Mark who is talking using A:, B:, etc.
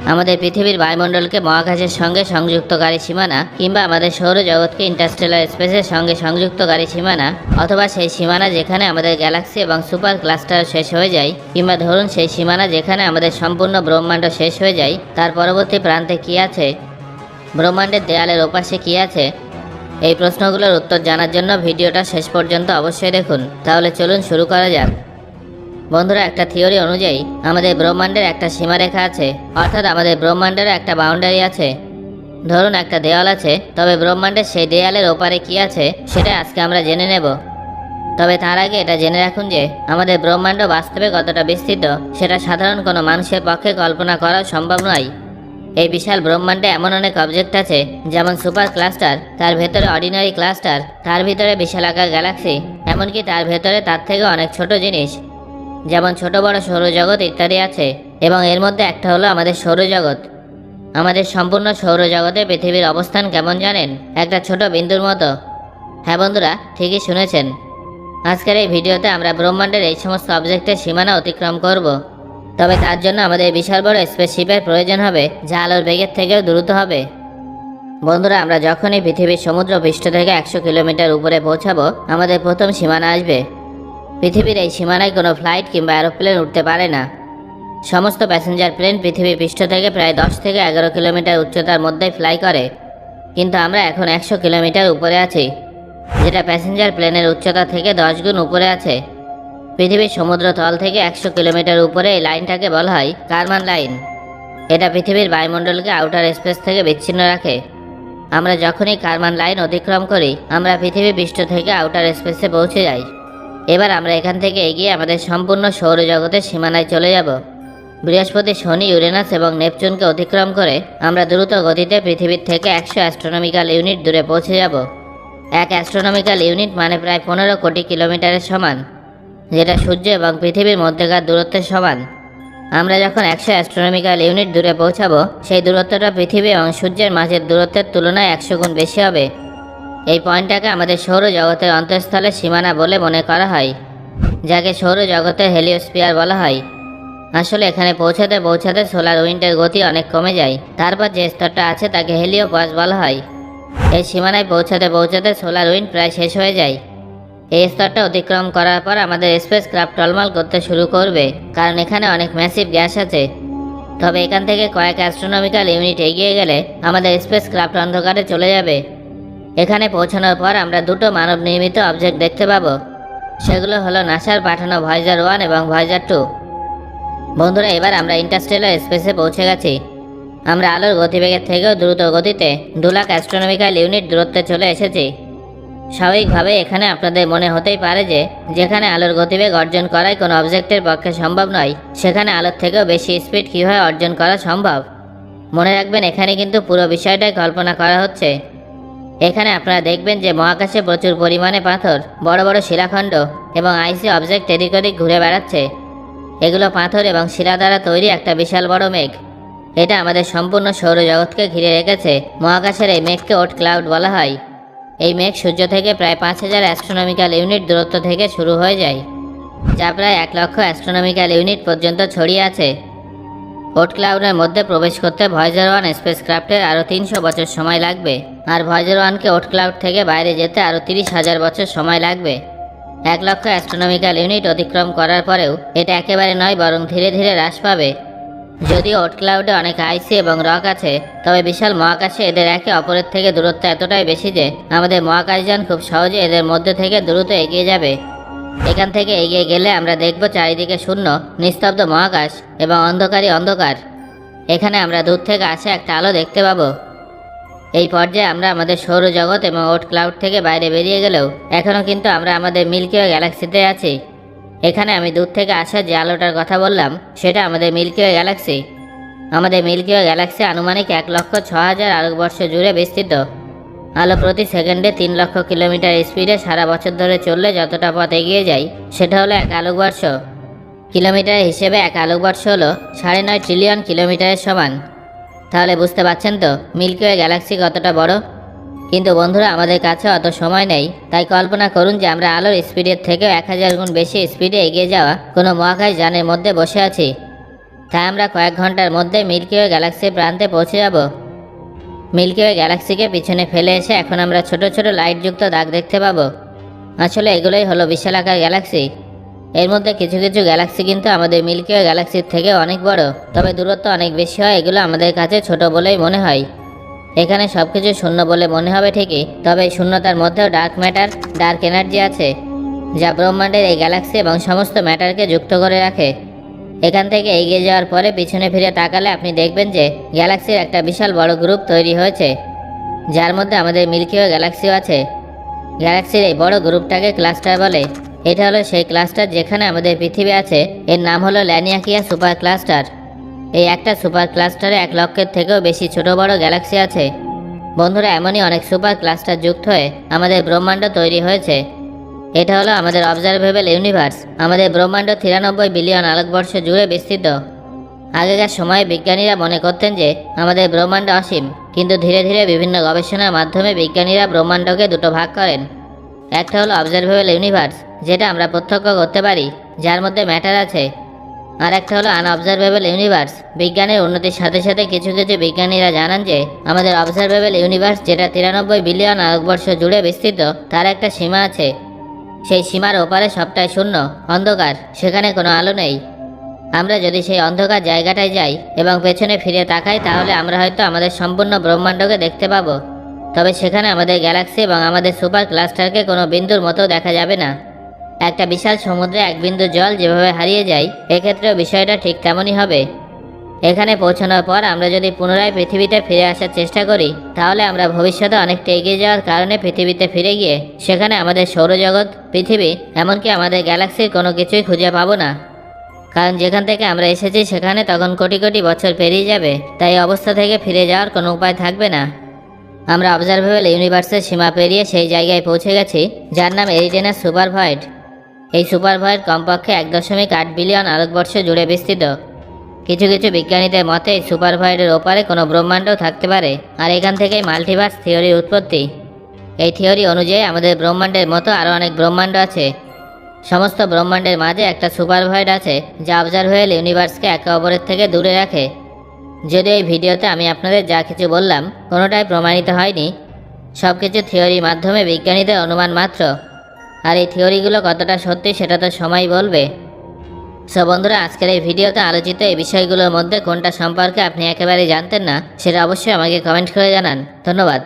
A: আমাদের পৃথিবীর বায়ুমণ্ডলকে মহাকাশের সঙ্গে সংযুক্তকারী সীমানা, কিংবা আমাদের সৌরজগৎকে ইন্টারস্টেলার স্পেসের সঙ্গে সংযুক্তকারী সীমানা, অথবা সেই সীমানা যেখানে আমাদের গ্যালাক্সি এবং সুপার ক্লাস্টার শেষ হয়ে যায়, কিংবা ধরুন সেই সীমানা যেখানে আমাদের সম্পূর্ণ ব্রহ্মাণ্ড শেষ হয়ে যায়, তার পরবর্তী প্রান্তে কী আছে? ব্রহ্মাণ্ডের দেয়ালের ওপাশে কী আছে? এই প্রশ্নগুলোর উত্তর জানার জন্য ভিডিওটা শেষ পর্যন্ত অবশ্যই দেখুন। তাহলে চলুন শুরু করা যাক। বন্ধুরা, একটা থিওরি অনুযায়ী আমাদের ব্রহ্মাণ্ডের একটা সীমারেখা আছে, অর্থাৎ আমাদের ব্রহ্মাণ্ডের একটা বাউন্ডারি আছে। ধরুন একটা দেওয়াল আছে, তবে ব্রহ্মাণ্ডের সেই দেয়ালের ওপারে কি আছে সেটা আজকে আমরা জেনে নেব। তবে তার আগে এটা জেনে রাখুন যে আমাদের ব্রহ্মাণ্ড বাস্তবে কতটা বিস্তৃত সেটা সাধারণ কোনো মানুষের পক্ষে কল্পনা করা সম্ভব নয়। এই বিশাল ব্রহ্মাণ্ডে এমন অনেক অবজেক্ট আছে, যেমন সুপার ক্লাস্টার, তার ভেতরে অর্ডিনারি ক্লাস্টার, তার ভিতরে বিশালাকার গ্যালাক্সি, এমনকি তার ভেতরে তার থেকে অনেক ছোট জিনিস, যেমন ছোট বড় সৌরজগৎ ইত্যাদি আছে। এবং এর মধ্যে একটা হলো আমাদের সৌরজগৎ। আমাদের সম্পূর্ণ সৌরজগতে পৃথিবীর অবস্থান কেমন জানেন? একটা ছোট বিন্দুর মতো। হ্যাঁ বন্ধুরা, ঠিকই শুনেছেন। আজকের এই ভিডিওতে আমরা ব্রহ্মাণ্ডের এই সমস্ত অবজেক্টের সীমানা অতিক্রম করব। তবে তার জন্য আমাদের বিশাল বড় স্পেসশিপের প্রয়োজন হবে, যা আলোর বেগের থেকেও দ্রুত হবে। বন্ধুরা, আমরা যখনই পৃথিবীর সমুদ্র পৃষ্ঠ থেকে 100 কিলোমিটার উপরে পৌঁছাবো, আমাদের প্রথম সীমানা আসবে। পৃথিবীর এই সীমানায় কোনো ফ্লাইট কিংবা এরোপ্লেন উঠতে পারে না। সমস্ত প্যাসেঞ্জার প্লেন পৃথিবী পৃষ্ঠ থেকে প্রায় 10 থেকে 11 কিলোমিটার উচ্চতার মধ্যেই ফ্লাই করে। কিন্তু আমরা এখন 100 কিলোমিটার উপরে আছি, যেটা প্যাসেঞ্জার প্লেনের উচ্চতা থেকে 10 গুণ উপরে আছে। পৃথিবীর সমুদ্র তল থেকে 100 কিলোমিটার উপরে এই লাইনটাকে বলা হয় কারমান লাইন। এটা পৃথিবীর বায়ুমণ্ডলকে আউটার স্পেস থেকে বিচ্ছিন্ন রাখে। আমরা যখনই কারমান লাইন অতিক্রম করি, আমরা পৃথিবী পৃষ্ঠ থেকে আউটার স্পেসে পৌঁছে যাই। এবার আমরা এখান থেকে এগিয়ে আমাদের সম্পূর্ণ সৌরজগতের সীমানায় চলে যাব। বৃহস্পতি, শনি, ইউরেনাস এবং নেপচুনকে অতিক্রম করে আমরা দ্রুত গতিতে পৃথিবীর থেকে 100 অ্যাস্ট্রোনমিক্যাল ইউনিট দূরে পৌঁছে যাব। 1 অ্যাস্ট্রোনমিক্যাল ইউনিট মানে প্রায় 15 কোটি কিলোমিটারের সমান, যেটা সূর্য এবং পৃথিবীর মধ্যেকার দূরত্বের সমান। আমরা যখন 100 অ্যাস্ট্রোনমিক্যাল ইউনিট দূরে পৌঁছাবো, সেই দূরত্বটা পৃথিবী এবং সূর্যের মাঝের দূরত্বের তুলনায় 100 গুণ বেশি হবে। এই পয়েন্টটাকে আমাদের সৌরজগতের অন্তঃস্থলের সীমানা বলে মনে করা হয়, যাকে সৌরজগতের হেলিওস্ফিয়ার বলা হয়। আসলে এখানে পৌঁছাতে পৌঁছাতে সোলার উইন্ডের গতি অনেক কমে যায়। তারপর যে স্তরটা আছে তাকে হেলিওপাস বলা হয়। এই সীমানায় পৌঁছাতে পৌঁছাতে সোলার উইন্ড প্রায় শেষ হয়ে যায়। এই স্তরটা অতিক্রম করার পর আমাদের স্পেস ক্রাফট টলমল করতে শুরু করবে, কারণ এখানে অনেক ম্যাসিভ গ্যাস আছে। তবে এখান থেকে কয়েক অ্যাস্ট্রোনমিক্যাল ইউনিট এগিয়ে গেলে আমাদের স্পেস ক্রাফট অন্ধকারে চলে যাবে। এখানে পৌঁছানোর পর আমরা দুটো মানব নির্মিত অবজেক্ট দেখতে পাবো। সেগুলো হলো নাসার পাঠানো ভয়েজার 1 এবং ভয়েজার 2। বন্ধুরা, এবার আমরা ইন্টারস্টেলার স্পেসে পৌঁছে গেছি। আমরা আলোর গতিবেগের থেকেও দ্রুত গতিতে 2 লাখ অ্যাস্ট্রোনমিক্যাল ইউনিট দূরত্বে চলে এসেছি। স্বাভাবিকভাবে এখানে আপনাদের মনে হতেই পারে যে যেখানে আলোর গতিবেগ অর্জন করাই কোনো অবজেক্টের পক্ষে সম্ভব নয়, সেখানে আলোর থেকেও বেশি স্পিড কীভাবে অর্জন করা সম্ভব। মনে রাখবেন, এখানে কিন্তু পুরো বিষয়টাই কল্পনা করা হচ্ছে। এখানে আপনারা দেখবেন যে মহাকাশে প্রচুর পরিমাণে পাথর, বড় বড় শিলাখণ্ড এবং আইসি অবজেক্ট এদিক ওদিক ঘুরে বেড়াচ্ছে। এগুলো পাথর এবং শিলা দ্বারা তৈরি একটা বিশাল বড় মেঘ। এটা আমাদের সম্পূর্ণ সৌরজগৎকে ঘিরে রেখেছে। মহাকাশের এই মেঘকে ওট ক্লাউড বলা হয়। এই মেঘ সূর্য থেকে প্রায় 5000 অ্যাস্ট্রোনমিক্যাল ইউনিট দূরত্ব থেকে শুরু হয়ে যায়, যা প্রায় 1 লক্ষ অ্যাস্ট্রোনমিক্যাল ইউনিট পর্যন্ত ছড়িয়ে আছে। ওট ক্লাউডের মধ্যে প্রবেশ করতে ভয়েজার 1 স্পেস ক্রাফটের আরও 300 বছর সময় লাগবে, আর ভয়েজার 1কে ওট ক্লাউড থেকে বাইরে যেতে আরও 30,000 বছর সময় লাগবে। 1 লক্ষ অ্যাস্ট্রোনমিক্যাল ইউনিট অতিক্রম করার পরেও এটা একেবারে নয়, বরং ধীরে ধীরে হ্রাস পাবে। যদিও ওট ক্লাউডে অনেক আইসি এবং রক আছে, তবে বিশাল মহাকাশে এদের একে অপরের থেকে দূরত্ব এতটাই বেশি যে আমাদের মহাকাশযান খুব সহজে এদের মধ্যে থেকে দ্রুত এগিয়ে যাবে। এখান থেকে এগিয়ে গেলে আমরা দেখব চারিদিকে শূন্য, নিস্তব্ধ মহাকাশ এবং অন্ধকারই অন্ধকার। এখানে আমরা দূর থেকে আসা একটা আলো দেখতে পাবো। এই পর্যায়ে আমরা আমাদের সৌরজগৎ এবং ওট ক্লাউড থেকে বাইরে বেরিয়ে গেলেও এখনও কিন্তু আমরা আমাদের মিল্কি ওয়ে গ্যালাক্সিতে আছি। এখানে আমি দূর থেকে আসা যে আলোটার কথা বললাম, সেটা আমাদের মিল্কি ওয়ে গ্যালাক্সি। আমাদের মিল্কি ওয়ে গ্যালাক্সি আনুমানিক 1,06,000 আলোকবর্ষ জুড়ে বিস্তৃত। আলো প্রতি সেকেন্ডে 3 লক্ষ কিলোমিটার স্পিডে সারা বছর ধরে চললে যতটা পথ এগিয়ে যায়, সেটা হলো 1 আলোকবর্ষ। কিলোমিটার হিসেবে 1 আলোকবর্ষ হলো 9.5 ট্রিলিয়ন কিলোমিটারের সমান। তাহলে বুঝতে পারছেন তো মিল্কি ওয়ে গ্যালাক্সি কতটা বড়। কিন্তু বন্ধুরা, আমাদের কাছে অত সময় নেই, তাই কল্পনা করুন যে আমরা আলোর স্পিডের থেকেও 1000 গুণ বেশি স্পিডে এগিয়ে যাওয়া কোনো মহাকাশ যানের মধ্যে বসে আছি। তাই আমরা কয়েক ঘন্টার মধ্যে মিল্কি ওয়ে গ্যালাক্সির প্রান্তে পৌঁছে যাব। মিল্কি ওয়ে গ্যালাক্সিকে পিছনে ফেলে এসে এখন আমরা ছোট ছোট লাইটযুক্ত দাগ দেখতে পাবো। আসলে এগুলোই হলো বিশালাকার গ্যালাক্সি। এর মধ্যে কিছু কিছু গ্যালাক্সি কিন্তু আমাদের মিল্কি ওয়ে গ্যালাক্সির থেকে অনেক বড়, তবে দূরত্ব অনেক বেশি হয়। এগুলো আমাদের কাছে ছোট বলেই মনে হয়। এখানে সব কিছু শূন্য বলে মনে হবে ঠিকই, তবে এই শূন্যতার মধ্যেও ডার্ক ম্যাটার, ডার্ক এনার্জি আছে, যা ব্রহ্মাণ্ডের এই গ্যালাক্সি এবং সমস্ত ম্যাটারকে যুক্ত করে রাখে। এখান থেকে এগিয়ে যাওয়ার পরে পিছনে ফিরে তাকালে আপনি দেখবেন যে গ্যালাক্সির একটা বিশাল বড় গ্রুপ তৈরি হয়েছে, যার মধ্যে আমাদের মিল্কি ওয়ে গ্যালাক্সিও আছে। গ্যালাক্সির এই বড় গ্রুপটাকে ক্লাস্টার বলে। এটা হলো সেই ক্লাস্টার যেখানে আমাদের পৃথিবী আছে। এর নাম হলো ল্যানিয়াকিয়া সুপার ক্লাস্টার। এই একটা সুপার ক্লাস্টারে 1 লক্ষের থেকেও বেশি ছোট বড় গ্যালাক্সি আছে। বন্ধুরা, এমনই অনেক সুপার ক্লাস্টার যুক্ত হয়ে আমাদের ব্রহ্মাণ্ড তৈরি হয়েছে। এটা হলো আমাদের অবজারভেবল ইউনিভার্স। আমাদের ব্রহ্মাণ্ড 93 বিলিয়ন আলোকবর্ষ জুড়ে বিস্তৃত। আগেকার সময়ে বিজ্ঞানীরা মনে করতেন যে আমাদের ব্রহ্মাণ্ড অসীম, কিন্তু ধীরে ধীরে বিভিন্ন গবেষণার মাধ্যমে বিজ্ঞানীরা ব্রহ্মাণ্ডকে দুটো ভাগ করেন। একটা হলো অবজারভেবল ইউনিভার্স, যেটা আমরা প্রত্যক্ষ করতে পারি, যার মধ্যে ম্যাটার আছে। আর একটা হলো আনঅবজারভেবল ইউনিভার্স। বিজ্ঞানের উন্নতির সাথে সাথে কিছু কিছু বিজ্ঞানীরা জানান যে আমাদের অবজারভেবল ইউনিভার্স, যেটা 93 বিলিয়ন আলোকবর্ষ জুড়ে বিস্তৃত, তার একটা সীমা আছে। সেই সীমার ওপারে সবটাই শূন্য, অন্ধকার, সেখানে কোনো আলো নেই। আমরা যদি সেই অন্ধকার জায়গাটায় যাই এবং পেছনে ফিরে তাকাই, তাহলে আমরা হয়তো আমাদের সম্পূর্ণ ব্রহ্মাণ্ডকে দেখতে পাবো। তবে সেখানে আমাদের গ্যালাক্সি এবং আমাদের সুপার ক্লাস্টারকে কোনো বিন্দুর মতো দেখা যাবে না। একটা বিশাল সমুদ্রে এক বিন্দু জল যেভাবে হারিয়ে যায়, এক্ষেত্রেও বিষয়টা ঠিক তেমনই হবে। এখানে পৌঁছানোর পর আমরা যদি পুনরায় পৃথিবীতে ফিরে আসার চেষ্টা করি, তাহলে আমরা ভবিষ্যতে অনেকটা এগিয়ে যাওয়ার কারণে পৃথিবীতে ফিরে গিয়ে সেখানে আমাদের সৌরজগৎ, পৃথিবী, এমনকি আমাদের গ্যালাক্সির কোনো কিছুই খুঁজে পাবো না। কারণ যেখান থেকে আমরা এসেছি সেখানে তখন কোটি কোটি বছর পেরিয়ে যাবে। তাই অবস্থা থেকে ফিরে যাওয়ার কোনো উপায় থাকবে না। আমরা অবজারভেবল ইউনিভার্সের সীমা পেরিয়ে সেই জায়গায় পৌঁছে গেছি, যার নাম এরিডেনাস সুপার ভয়েড। এই সুপার ভয়েড কমপক্ষে 1.8 বিলিয়ন আলোকবর্ষ জুড়ে বিস্তৃত। কিছু কিছু বিজ্ঞানীদের মতে এই সুপার ভয়েডের ওপারে কোনো ব্রহ্মাণ্ডও থাকতে পারে, আর এখান থেকেই মাল্টিভার্স থিওরির উৎপত্তি। এই থিওরি অনুযায়ী আমাদের ব্রহ্মাণ্ডের মতো আরও অনেক ব্রহ্মাণ্ড আছে। সমস্ত ব্রহ্মাণ্ডের মাঝে একটা সুপার ভয়েড আছে, যা অবজারভেবল ইউনিভার্সকে একে অপরের থেকে দূরে রাখে। যদিও এই ভিডিওতে আমি আপনাদের যা কিছু বললাম কোনোটাই প্রমাণিত হয়নি, সব কিছু থিওরির মাধ্যমে বিজ্ঞানীদের অনুমান মাত্র। আর এই থিওরিগুলো কতটা সত্যি সেটা তো সময় বলবে। সো বন্ধুরা, আজকের এই ভিডিওতে আলোচিত এই বিষয়গুলোর মধ্যে কোনটা সম্পর্কে আপনি একেবারেই জানতেন না, সেটা অবশ্যই আমাকে কমেন্ট করে জানান। ধন্যবাদ।